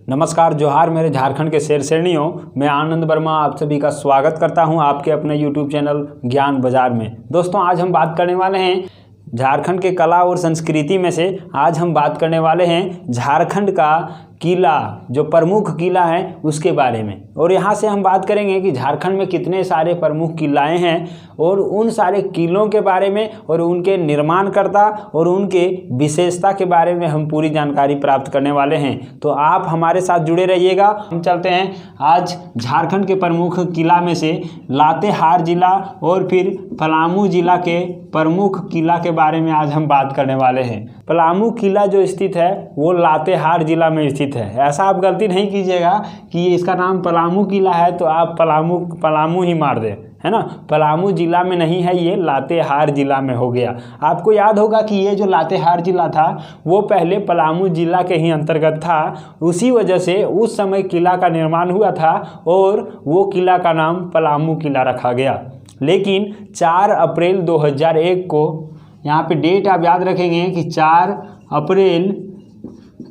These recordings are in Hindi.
नमस्कार, जोहार मेरे झारखंड के शेर शेरनियों। मैं आनंद वर्मा आप सभी का स्वागत करता हूं आपके अपने YouTube चैनल ज्ञान बाजार में। दोस्तों, आज हम बात करने वाले हैं झारखंड के कला और संस्कृति में से। आज हम बात करने वाले हैं झारखंड का किला, जो प्रमुख किला है उसके बारे में। और यहाँ से हम बात करेंगे कि झारखंड में कितने सारे प्रमुख किलाएं हैं और उन सारे किलों के बारे में और उनके निर्माणकर्ता और उनके विशेषता के बारे में हम पूरी जानकारी प्राप्त करने वाले हैं। तो आप हमारे साथ जुड़े रहिएगा। हम चलते हैं आज झारखंड के प्रमुख किला में से लातेहार जिला और फिर पलामू जिला के प्रमुख किला के बारे में आज हम बात करने वाले हैं। पलामू किला जो स्थित है वो लातेहार जिला में स्थित है। ऐसा आप गलती नहीं कीजिएगा कि इसका नाम पलामू किला है तो आप पलामू ही मार दें, है ना। पलामू जिला में नहीं है, ये लातेहार जिला में हो गया। आपको याद होगा कि ये जो लातेहार जिला था वो पहले पलामू जिला के ही अंतर्गत था। उसी वजह से उस समय किला का निर्माण हुआ था और वो किला का नाम पलामू किला रखा गया। लेकिन 4 अप्रैल 2001 को, यहाँ पे डेट आप याद रखेंगे कि 4 अप्रैल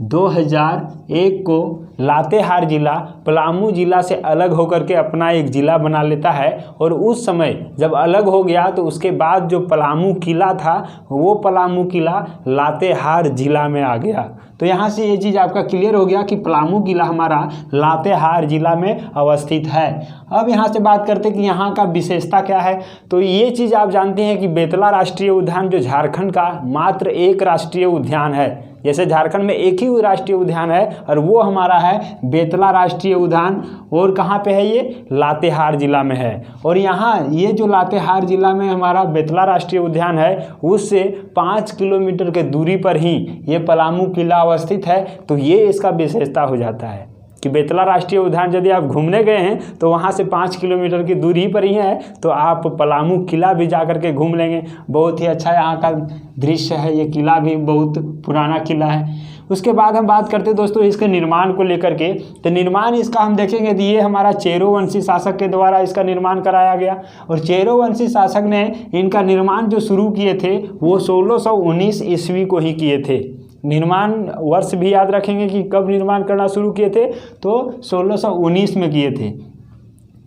2001 को लातेहार जिला पलामू जिला से अलग होकर के अपना एक ज़िला बना लेता है। और उस समय जब अलग हो गया तो उसके बाद जो पलामू किला था वो पलामू किला लातेहार जिला में आ गया। तो यहाँ से ये चीज़ आपका क्लियर हो गया कि पलामू किला हमारा लातेहार जिला में अवस्थित है। अब यहाँ से बात करते हैं कि यहाँ का विशेषता क्या है। तो ये चीज़ आप जानते हैं कि बेतला राष्ट्रीय उद्यान जो झारखंड का मात्र एक राष्ट्रीय उद्यान है। जैसे झारखंड में एक ही राष्ट्रीय उद्यान है और वो हमारा है बेतला राष्ट्रीय उद्यान। और कहाँ पे है ये? लातेहार जिला में है। और यहाँ ये जो लातेहार जिला में हमारा बेतला राष्ट्रीय उद्यान है उससे 5 किलोमीटर के दूरी पर ही ये पलामू किला अवस्थित है। तो ये इसका विशेषता हो जाता है कि बेतला राष्ट्रीय उद्यान यदि आप घूमने गए हैं तो वहाँ से 5 किलोमीटर की दूरी पर ही है, तो आप पलामू किला भी जा कर के घूम लेंगे। बहुत ही अच्छा यहाँ का दृश्य है। ये किला भी बहुत पुराना किला है। उसके बाद हम बात करते हैं दोस्तों इसके निर्माण को लेकर के। तो निर्माण इसका हम देखेंगे तो ये हमारा चेरोवंशी शासक के द्वारा इसका निर्माण कराया गया। और चेरोवंशी शासक ने इनका निर्माण जो शुरू किए थे वो 1619 ईस्वी को ही किए थे। निर्माण वर्ष भी याद रखेंगे कि कब निर्माण करना शुरू किए थे, तो 1619 में किए थे।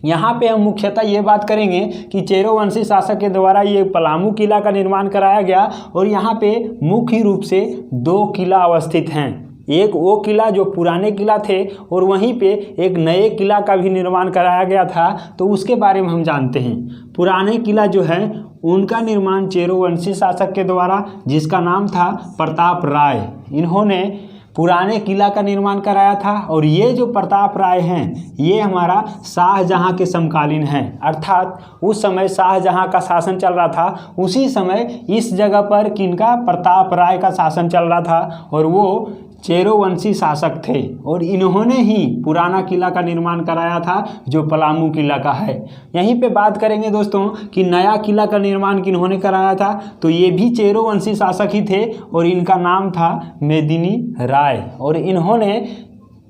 यहाँ पे हम मुख्यतः ये बात करेंगे कि चेरोवंशी शासक के द्वारा ये पलामू किला का निर्माण कराया गया। और यहाँ पे मुख्य रूप से 2 किला अवस्थित हैं। एक वो किला जो पुराने किला थे और वहीं पे एक नए किला का भी निर्माण कराया गया था। तो उसके बारे में हम जानते हैं। पुराने किला जो है उनका निर्माण चेरोवंशी शासक के द्वारा, जिसका नाम था प्रताप राय, इन्होंने पुराने किला का निर्माण कराया था। और ये जो प्रताप राय हैं ये हमारा शाहजहाँ के समकालीन हैं। अर्थात उस समय शाहजहाँ का शासन चल रहा था, उसी समय इस जगह पर किनका? प्रताप राय का शासन चल रहा था और वो चेरोवंशी शासक थे। और इन्होंने ही पुराना किला का निर्माण कराया था जो पलामू किला का है। यहीं पे बात करेंगे दोस्तों कि नया किला का निर्माण किन्होंने कराया था। तो ये भी चेरोवंशी शासक ही थे और इनका नाम था मेदिनी राय। और इन्होंने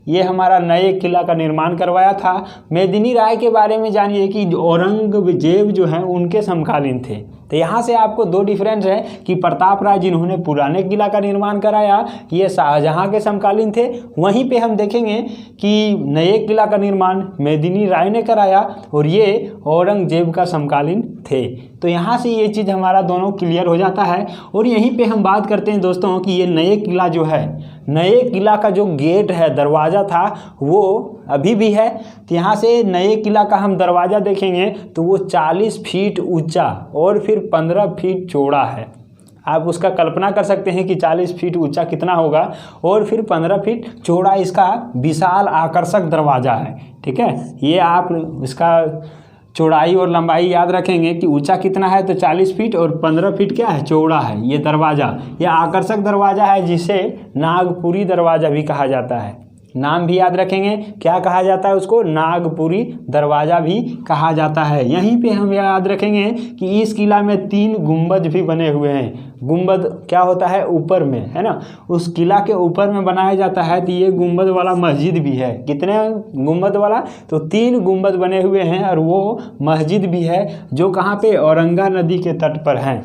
ये हमारा नए किला का निर्माण करवाया था। मेदिनी राय के बारे में जानिए कि औरंगजेब जो हैं उनके समकालीन थे। तो यहाँ से आपको 2 डिफरेंस है कि प्रताप राय जिन्होंने पुराने किला का निर्माण कराया ये शाहजहाँ के समकालीन थे। वहीं पे हम देखेंगे कि नए किला का निर्माण मेदिनी राय ने कराया और ये औरंगजेब का समकालीन थे। तो यहाँ से ये चीज़ हमारा दोनों क्लियर हो जाता है। और यहीं पे हम बात करते हैं दोस्तों कि ये नए किला जो है, नए किला का जो गेट है, दरवाज़ा था, वो अभी भी है। तो यहाँ से नए किला का हम दरवाज़ा देखेंगे तो वो 40 फीट ऊंचा और फिर 15 फीट चौड़ा है। आप उसका कल्पना कर सकते हैं कि 40 फीट ऊंचा कितना होगा और फिर 15 फीट चौड़ा इसका विशाल आकर्षक दरवाज़ा है। ठीक है, ये आप इसका चौड़ाई और लंबाई याद रखेंगे कि ऊंचा कितना है तो 40 फीट और 15 फीट क्या है? चौड़ा है ये दरवाज़ा। यह आकर्षक दरवाज़ा है जिसे नागपुरी दरवाज़ा भी कहा जाता है। नाम भी याद रखेंगे, क्या कहा जाता है उसको? नागपुरी दरवाज़ा भी कहा जाता है। यहीं पे हम याद रखेंगे कि इस किला में 3 गुंबद भी बने हुए हैं। गुंबद क्या होता है? ऊपर में, है ना। उस किला के ऊपर में बनाया जाता है। तो ये गुंबद वाला मस्जिद भी है। कितने गुंबद वाला? तो 3 गुंबद बने हुए हैं और वो मस्जिद भी है जो कहाँ पे? औरंगा नदी के तट पर हैं।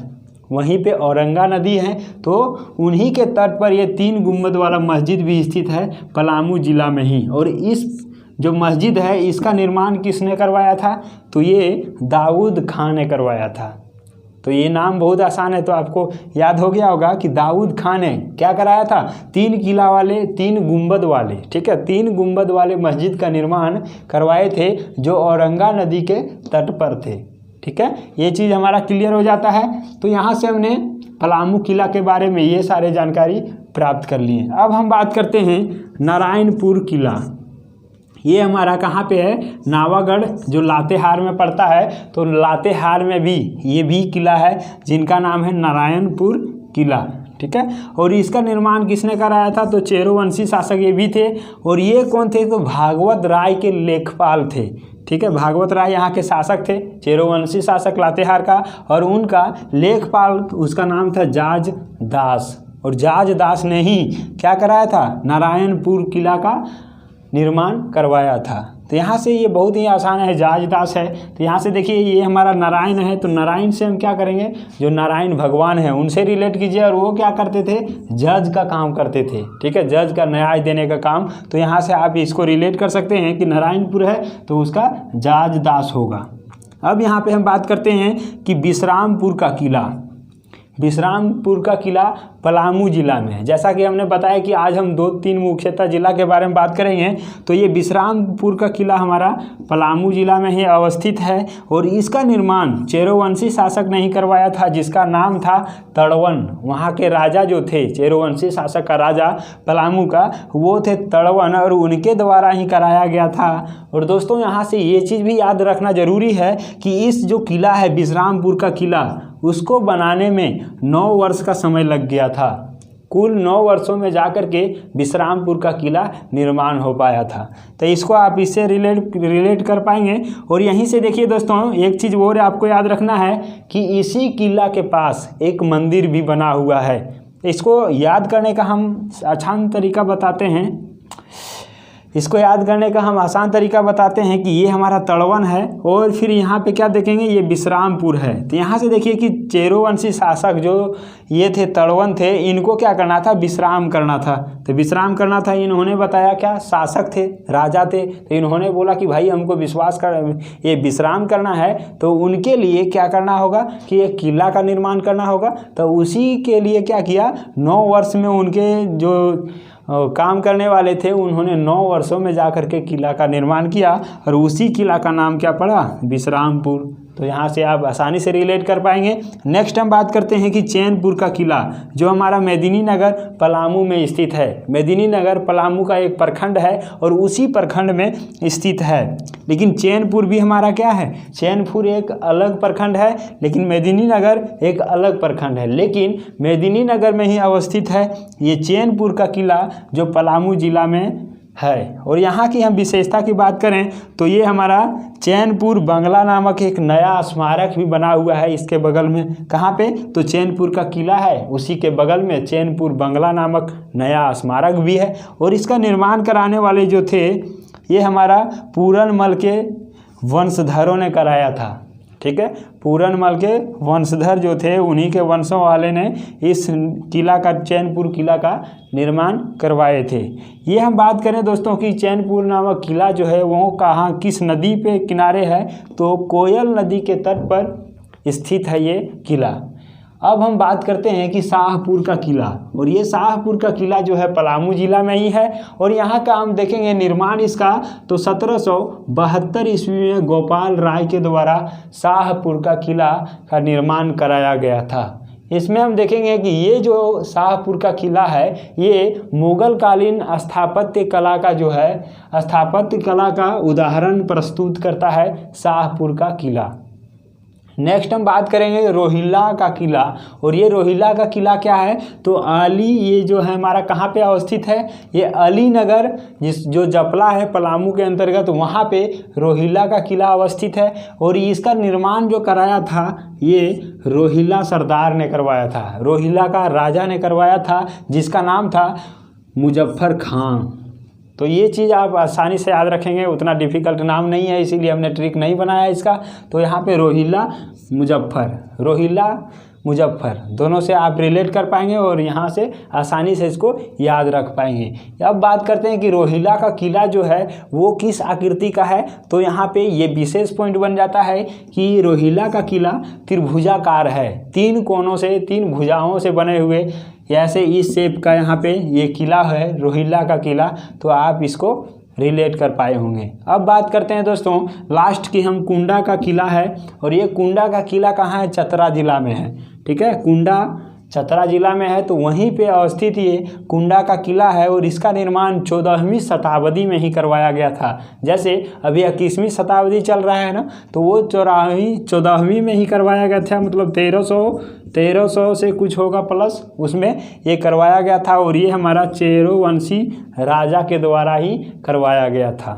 वहीं पे औरंगा नदी है, तो उन्हीं के तट पर ये 3 गुंबद वाला मस्जिद भी स्थित है पलामू ज़िला में ही। और इस जो मस्जिद है इसका निर्माण किसने करवाया था? तो ये दाऊद खान ने करवाया था। तो ये नाम बहुत आसान है, तो आपको याद हो गया होगा कि दाऊद खान ने क्या कराया था? 3 किला वाले 3 गुंबद वाले, ठीक है, 3 गुंबद वाले मस्जिद का निर्माण करवाए थे जो औरंगा नदी के तट पर थे। ठीक है, ये चीज़ हमारा क्लियर हो जाता है। तो यहाँ से हमने पलामू किला के बारे में ये सारे जानकारी प्राप्त कर लिए। अब हम बात करते हैं नारायणपुर किला। ये हमारा कहाँ पे है? नावागढ़, जो लातेहार में पड़ता है। तो लातेहार में भी ये भी किला है जिनका नाम है नारायणपुर किला। ठीक है, और इसका निर्माण किसने कराया था? तो चेरोवंशी शासक ये भी थे। और ये कौन थे? तो भागवत राय के लेखपाल थे। ठीक है, भागवत राय यहाँ के शासक थे, चेरोवंशी शासक लातेहार का, और उनका लेखपाल उसका नाम था जाज दास। और जाज दास ने ही क्या कराया था? नारायणपुर किला का निर्माण करवाया था। तो यहाँ से ये बहुत ही आसान है, जाज दास है। तो यहाँ से देखिए ये हमारा नारायण है, तो नारायण से हम क्या करेंगे? जो नारायण भगवान है उनसे रिलेट कीजिए। और वो क्या करते थे? जज का काम करते थे। ठीक है, जज का न्याय देने का काम। तो यहाँ से आप इसको रिलेट कर सकते हैं कि नारायणपुर है तो उसका जाज दास होगा। अब यहाँ पे हम बात करते हैं कि विश्रामपुर का किला। विश्रामपुर का किला पलामू ज़िला में है। जैसा कि हमने बताया कि आज हम 2-3 मुख्यतः जिला के बारे में बात करेंगे। तो ये विश्रामपुर का किला हमारा पलामू ज़िला में ही अवस्थित है। और इसका निर्माण चेरोवंशी शासक ने ही करवाया था जिसका नाम था तड़वन। वहाँ के राजा जो थे, चेरोवंशी शासक का राजा पलामू का, वो थे तड़वन, और उनके द्वारा ही कराया गया था। और दोस्तों यहाँ से ये चीज़ भी याद रखना ज़रूरी है कि इस जो किला है विश्रामपुर का किला, उसको बनाने में 9 वर्ष का समय लग गया था। कुल 9 वर्षों में जाकर के विश्रामपुर का किला निर्माण हो पाया था। तो इसको आप इससे रिलेट कर पाएंगे। और यहीं से देखिए दोस्तों, एक चीज़ और आपको याद रखना है कि इसी किला के पास एक मंदिर भी बना हुआ है। इसको याद करने का हम आसान तरीका बताते हैं। इसको याद करने का हम आसान तरीका बताते हैं कि ये हमारा तड़वन है, और फिर यहाँ पे क्या देखेंगे? ये विश्रामपुर है। तो यहाँ से देखिए कि चेरोवंशी शासक जो ये थे, तड़वन थे, इनको क्या करना था? विश्राम करना था। तो विश्राम करना था, इन्होंने बताया क्या? शासक थे, राजा थे। तो इन्होंने बोला कि भाई हमको ये विश्राम करना है, तो उनके लिए क्या करना होगा कि एक किला का निर्माण करना होगा। तो उसी के लिए क्या किया? 9 वर्ष में उनके जो काम करने वाले थे उन्होंने 9 वर्षों में जाकर के किला का निर्माण किया, और उसी किला का नाम क्या पड़ा? विश्रामपुर। तो यहाँ से आप आसानी से रिलेट कर पाएंगे। नेक्स्ट हम बात करते हैं कि चैनपुर का किला, जो हमारा मेदिनीनगर पलामू में स्थित है। मेदिनीनगर पलामू का एक प्रखंड है और उसी प्रखंड में स्थित है। लेकिन चैनपुर भी हमारा क्या है? चैनपुर एक अलग प्रखंड है, लेकिन मेदिनीनगर एक अलग प्रखंड है। लेकिन मेदिनीनगर में ही अवस्थित है ये चैनपुर का किला, जो पलामू जिला में है। और यहाँ की हम विशेषता की बात करें तो ये हमारा चैनपुर बंगला नामक एक नया स्मारक भी बना हुआ है इसके बगल में। कहाँ पे? तो चैनपुर का किला है, उसी के बगल में चैनपुर बंगला नामक नया स्मारक भी है। और इसका निर्माण कराने वाले जो थे, ये हमारा पूरनमल के वंशधरों ने कराया था। ठीक है, पूरनमल के वंशधर जो थे, उन्हीं के वंशों वाले ने इस किला का, चैनपुर किला का निर्माण करवाए थे। ये हम बात करें दोस्तों कि चैनपुर नामक किला जो है वो कहाँ, किस नदी पे किनारे है? तो कोयल नदी के तट पर स्थित है ये किला। अब हम बात करते हैं कि शाहपुर का किला, और ये शाहपुर का किला जो है पलामू जिला में ही है। और यहाँ का हम देखेंगे निर्माण इसका, तो 1772 ईस्वी में गोपाल राय के द्वारा शाहपुर का किला का निर्माण कराया गया था। इसमें हम देखेंगे कि ये जो शाहपुर का किला है, ये मुगल कालीन स्थापत्य कला का जो है, स्थापत्य कला का उदाहरण प्रस्तुत करता है शाहपुर का किला। नेक्स्ट हम बात करेंगे रोहिल्ला का किला, और ये रोहिल्ला का किला क्या है? तो अली, ये जो है हमारा कहाँ पे अवस्थित है? ये अलीनगर, जो जपला है पलामू के अंतर्गत, वहाँ पे रोहिल्ला का किला अवस्थित है। और इसका निर्माण जो कराया था ये रोहिल्ला सरदार ने करवाया था, रोहिल्ला का राजा ने करवाया था, जिसका नाम था मुजफ्फर खान। तो ये चीज़ आप आसानी से याद रखेंगे, उतना डिफ़िकल्ट नाम नहीं है, इसीलिए हमने ट्रिक नहीं बनाया इसका। तो यहाँ पे रोहिल्ला मुजफ्फर, रोहिल्ला मुजफ्फर, दोनों से आप रिलेट कर पाएंगे और यहाँ से आसानी से इसको याद रख पाएंगे। अब बात करते हैं कि रोहिला का किला जो है वो किस आकृति का है। तो यहाँ पे ये विशेष पॉइंट बन जाता है कि रोहिला का किला त्रिभुजाकार है, 3 कोनों से, 3 भुजाओं से बने हुए ऐसे इस शेप का यहाँ पे ये किला है रोहिला का किला। तो आप इसको रिलेट कर पाए होंगे। अब बात करते हैं दोस्तों लास्ट की, हम कुंडा का किला है, और ये कुंडा का किला कहाँ है, चतरा जिला में है। ठीक है, कुंडा चतरा जिला में है, तो वहीं पे अवस्थित ये कुंडा का किला है और इसका निर्माण 14वीं शताब्दी में ही करवाया गया था। जैसे अभी 21वीं शताब्दी चल रहा है ना, तो वो 14वीं में ही करवाया गया था, मतलब 1300 से कुछ होगा प्लस, उसमें ये करवाया गया था और ये हमारा चेरोवंशी राजा के द्वारा ही करवाया गया था।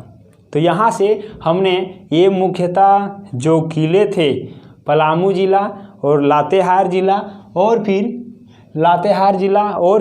तो यहाँ से हमने ये मुख्यतः जो किले थे पलामू जिला और लातेहार जिला और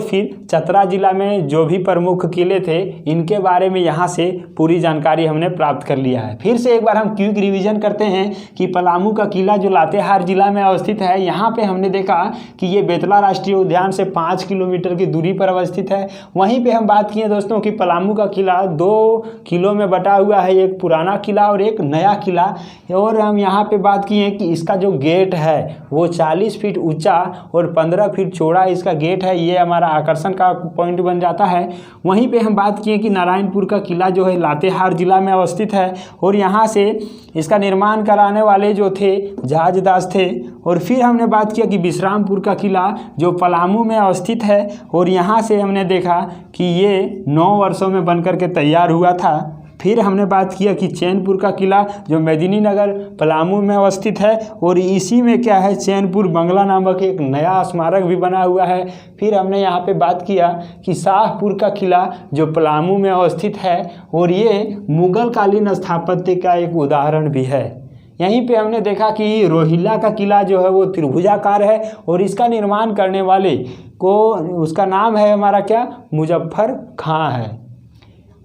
फिर चतरा जिला में जो भी प्रमुख किले थे इनके बारे में यहाँ से पूरी जानकारी हमने प्राप्त कर लिया है। फिर से एक बार हम क्विक रिवीजन करते हैं कि पलामू का किला जो लातेहार जिला में अवस्थित है, यहाँ पे हमने देखा कि ये बेतला राष्ट्रीय उद्यान से 5 किलोमीटर की दूरी पर अवस्थित है। वहीं पे हम बात किए दोस्तों कि पलामू का किला 2 किलों में बटा हुआ है, एक पुराना किला और एक नया किला। और हम यहाँ पे बात किए कि इसका जो गेट है वो 40 फीट ऊँचा और 15 फीट चौड़ा इसका गेट है, ये हमारा आकर्षण का पॉइंट बन जाता है। वहीं पे हम बात किए कि नारायणपुर का किला जो है लातेहार जिला में अवस्थित है और यहाँ से इसका निर्माण कराने वाले जो थे जहाजदास थे। और फिर हमने बात किया कि विश्रामपुर का किला जो पलामू में अवस्थित है और यहाँ से हमने देखा कि ये 9 वर्षों में बनकर के तैयार हुआ था। फिर हमने बात किया कि चैनपुर का किला जो मेदिनीनगर पलामू में अवस्थित है और इसी में क्या है, चैनपुर बंगला नामक एक नया स्मारक भी बना हुआ है। फिर हमने यहाँ पे बात किया कि शाहपुर का किला जो पलामू में अवस्थित है और ये मुगल कालीन स्थापत्य का एक उदाहरण भी है। यहीं पे हमने देखा कि रोहिला का किला जो है वो त्रिभुजाकार है और इसका निर्माण करने वाले को उसका नाम है हमारा क्या, मुजफ्फर खां है।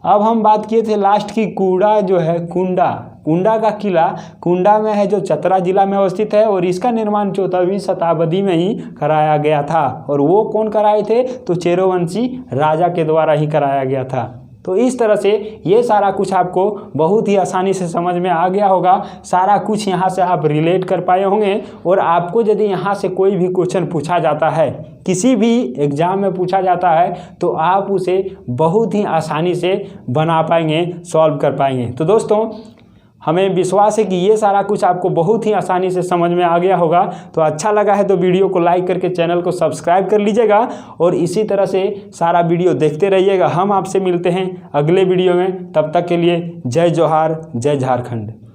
अब हम बात किए थे लास्ट की कुंडा जो है, कुंडा का किला कुंडा में है जो चतरा जिला में अवस्थित है और इसका निर्माण 14वीं शताब्दी में ही कराया गया था। और वो कौन कराए थे, तो चेरोवंशी राजा के द्वारा ही कराया गया था। तो इस तरह से ये सारा कुछ आपको बहुत ही आसानी से समझ में आ गया होगा, सारा कुछ यहाँ से आप रिलेट कर पाए होंगे। और आपको यदि यहाँ से कोई भी क्वेश्चन पूछा जाता है, किसी भी एग्ज़ाम में पूछा जाता है, तो आप उसे बहुत ही आसानी से बना पाएंगे, सॉल्व कर पाएंगे। तो दोस्तों हमें विश्वास है कि ये सारा कुछ आपको बहुत ही आसानी से समझ में आ गया होगा। तो अच्छा लगा है तो वीडियो को लाइक करके चैनल को सब्सक्राइब कर लीजिएगा और इसी तरह से सारा वीडियो देखते रहिएगा। हम आपसे मिलते हैं अगले वीडियो में, तब तक के लिए जय जोहार, जय झारखंड।